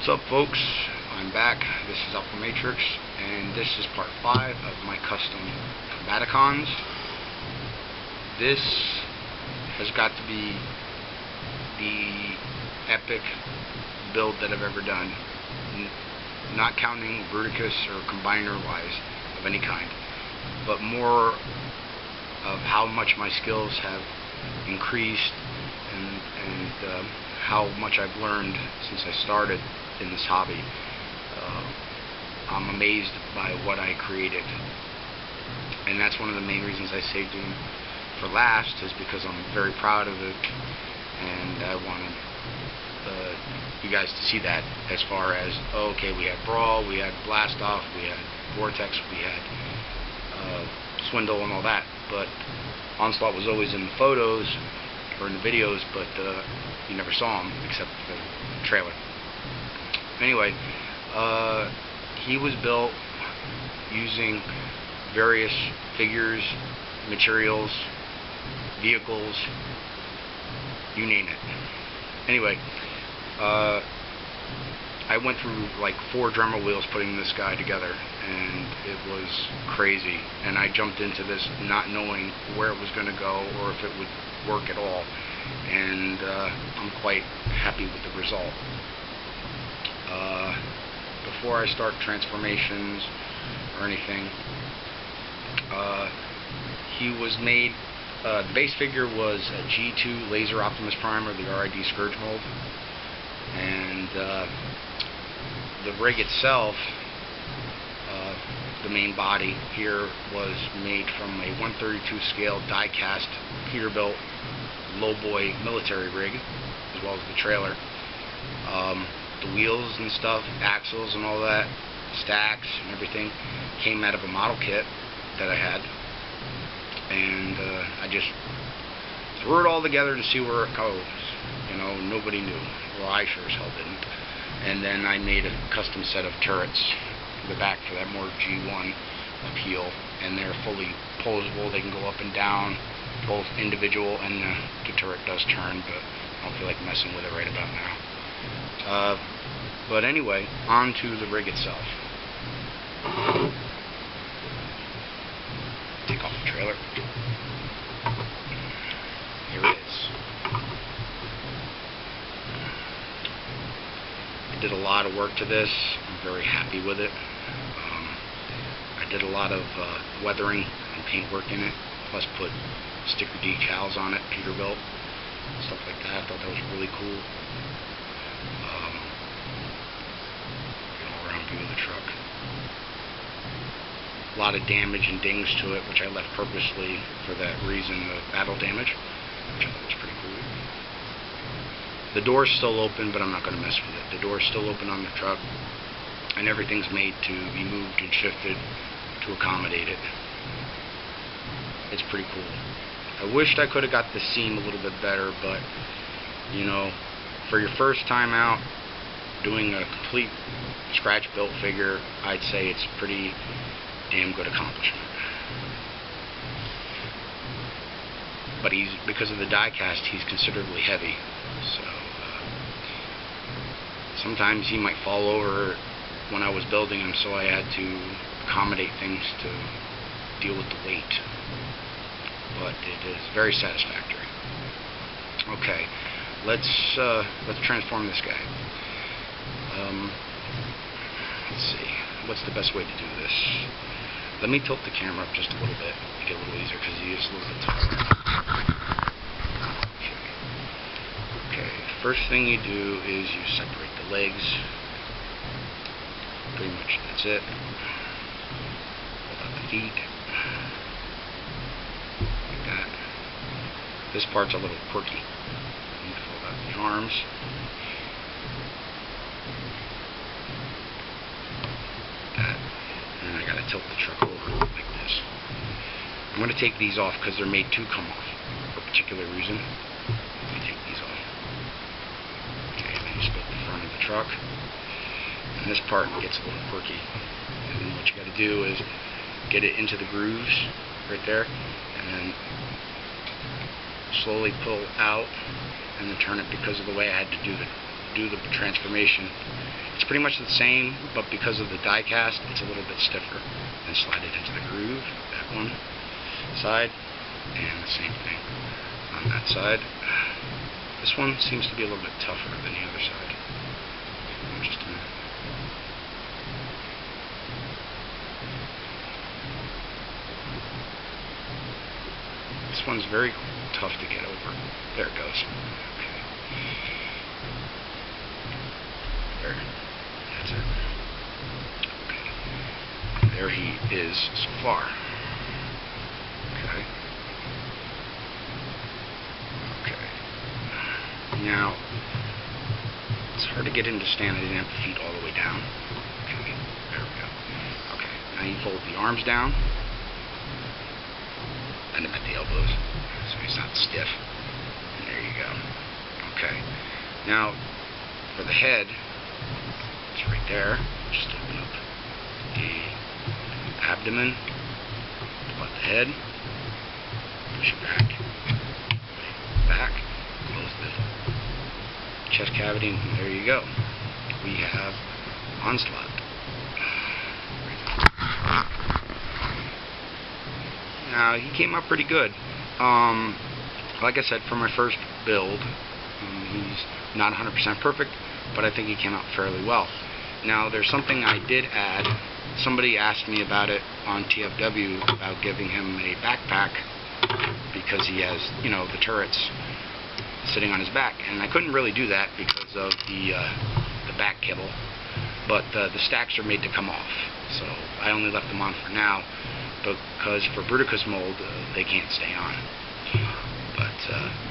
What's up, folks? I'm back. This is Alpha Matrix, and this is part 5 of my custom Combaticons. This has got to be the epic build that I've ever done, not counting Bruticus or combiner-wise of any kind, but more of how much my skills have increased and how much I've learned since I started in this hobby. I'm amazed by what I created, and that's one of the main reasons I saved him for last, is because I'm very proud of it, and I wanted you guys to see that. As far as, okay, we had Brawl, we had Blast Off, we had Vortex, we had Swindle and all that, but Onslaught was always in the photos or in the videos, but you never saw him except the trailer. Anyway, he was built using various figures, materials, vehicles, you name it. Anyway, I went through like 4 drummer wheels putting this guy together, and it was crazy, and I jumped into this not knowing where it was going to go or if it would work at all, and I'm quite happy with the result. Before I start transformations or anything, he was made, the base figure was a G2 Laser Optimus Prime, or the RID Scourge mold, and the rig itself, the main body here, was made from a 1/32 scale die-cast Peterbilt lowboy military rig, as well as the trailer. The wheels and stuff, axles and all that, stacks and everything, came out of a model kit that I had, and I just threw it all together to see where it goes. You know, nobody knew. Well, I sure as hell didn't. And then I made a custom set of turrets for the back for that more G1 appeal, and they're fully posable. They can go up and down, both individual, and the turret does turn, but I don't feel like messing with it right about now. But anyway, on to the rig itself. Take off the trailer. Here it is. I did a lot of work to this. I'm very happy with it. I did a lot of weathering and paintwork in it, plus put sticker decals on it, Peterbilt, stuff like that. I thought that was really cool. All-around view of the truck. A lot of damage and dings to it, which I left purposely for that reason, the battle damage, which I thought was pretty cool. The door's still open, but I'm not going to mess with it. The door's still open on the truck, and everything's made to be moved and shifted to accommodate it. It's pretty cool. I wished I could have got the seam a little bit better, but, you know, for your first time out doing a complete scratch-built figure, I'd say it's pretty damn good accomplishment. But because of the die-cast, he's considerably heavy, so sometimes he might fall over when I was building him, so I had to accommodate things to deal with the weight. But it is very satisfactory. Okay, let's transform this guy. Let's see, what's the best way to do this? Let me tilt the camera up just a little bit, make it a little easier, because he is a little bit taller. Okay, first thing you do is you separate the legs. Pretty much that's it. Pull out the feet. Like that. This part's a little quirky. You pull out the arms. That. And then I gotta tilt the truck over like this. I'm gonna take these off because they're made to come off for a particular reason. Let me take these off. Okay, and then you split the front of the truck. And this part gets a little quirky. And what you gotta do is get it into the grooves right there, and then slowly pull out and then turn it, because of the way I had to do the transformation. It's pretty much the same, but because of the die cast, it's a little bit stiffer. Then slide it into the groove, that one side, and the same thing on that side. This one seems to be a little bit tougher than the other side. Just a minute. This one's very tough to get over. There it goes. Okay. There. That's it. Okay. There he is so far. Okay. Okay. Now, it's hard to get him to stand. I didn't have the feet all the way down. Okay. There we go. Okay. Now you fold the arms down. Bend him at the elbows so he's not stiff. And there you go. Okay. Now, for the head, it's right there. Just open up the abdomen, pull out the head, push it back, back, close the chest cavity, and there you go. We have Onslaught. Now, he came out pretty good. Like I said, for my first build, he's not 100% perfect, but I think he came out fairly well. Now, there's something I did add. Somebody asked me about it on TFW about giving him a backpack because he has, you know, the turrets sitting on his back, and I couldn't really do that because of the back kibble. But the stacks are made to come off, so I only left them on for now. Because for Bruticus mold, they can't stay on. But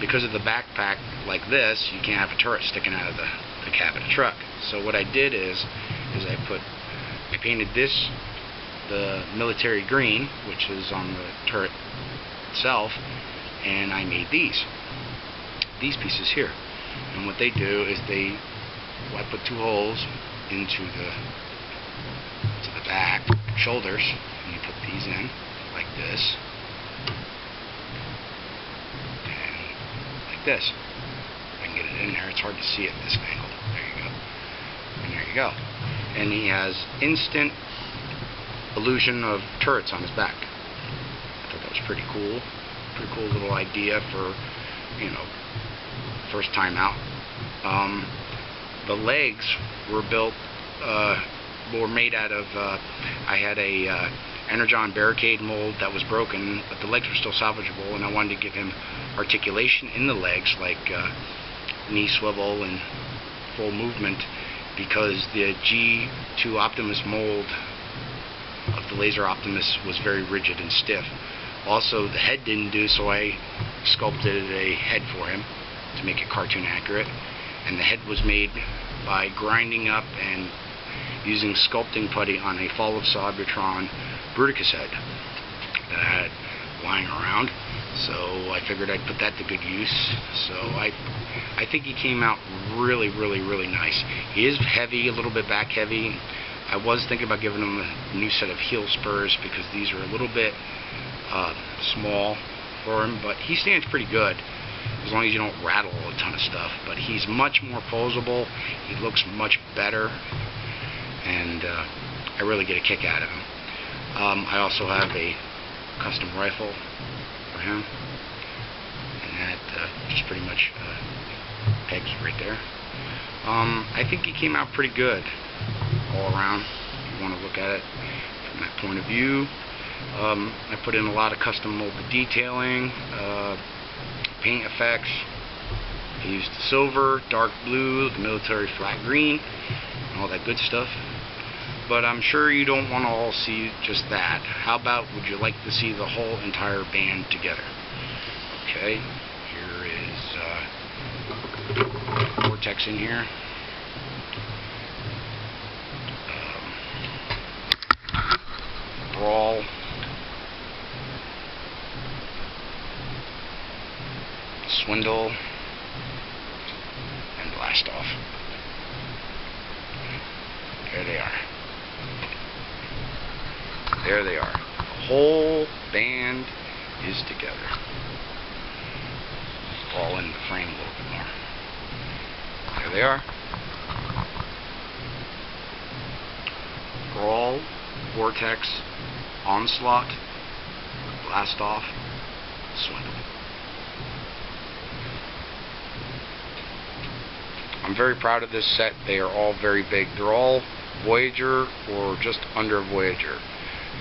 because of the backpack like this, you can't have a turret sticking out of the cab of the truck. So what I did is I painted this the military green, which is on the turret itself, and I made these pieces here. And what they do is I put 2 holes into the back shoulders. You put these in like this and like this. If I can get it in there, it's hard to see at this angle. There you go. And there you go. And he has instant illusion of turrets on his back. I thought that was pretty cool. Pretty cool little idea for, you know, first time out. The legs were built, were made out of, I had a Energon barricade mold that was broken, but the legs were still salvageable, and I wanted to give him articulation in the legs, like knee swivel and full movement, because the G2 Optimus mold of the Laser Optimus was very rigid and stiff. Also, the head didn't do, so I sculpted a head for him to make it cartoon accurate, and the head was made by grinding up and using sculpting putty on a Fall of Cybertron Bruticus head that I had lying around, so I figured I'd put that to good use. So I think he came out really, really, really nice. He is heavy, a little bit back heavy. I was thinking about giving him a new set of heel spurs because these are a little bit small for him, but he stands pretty good as long as you don't rattle a ton of stuff. But he's much more posable, he looks much better, and I really get a kick out of him. I also have a custom rifle for him, and that just pretty much pegs right there. I think he came out pretty good all around, if you want to look at it from that point of view. I put in a lot of custom molded detailing, paint effects. I used silver, dark blue, the military flat green, and all that good stuff. But I'm sure you don't want to all see just that. How about, would you like to see the whole entire band together? Okay, here is Vortex in here. Brawl. Swindle. And Blast Off. There they are. There they are. The whole band is together. All in the frame a little bit more. There they are. Brawl, Vortex, Onslaught, Blast Off, Swindle. I'm very proud of this set. They are all very big. They're all Voyager or just under Voyager,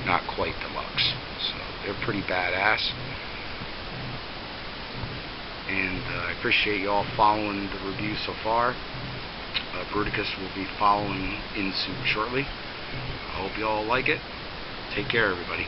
not quite deluxe. So they're pretty badass. And I appreciate you all following the review so far. Bruticus will be following in suit shortly. I hope you all like it. Take care, everybody.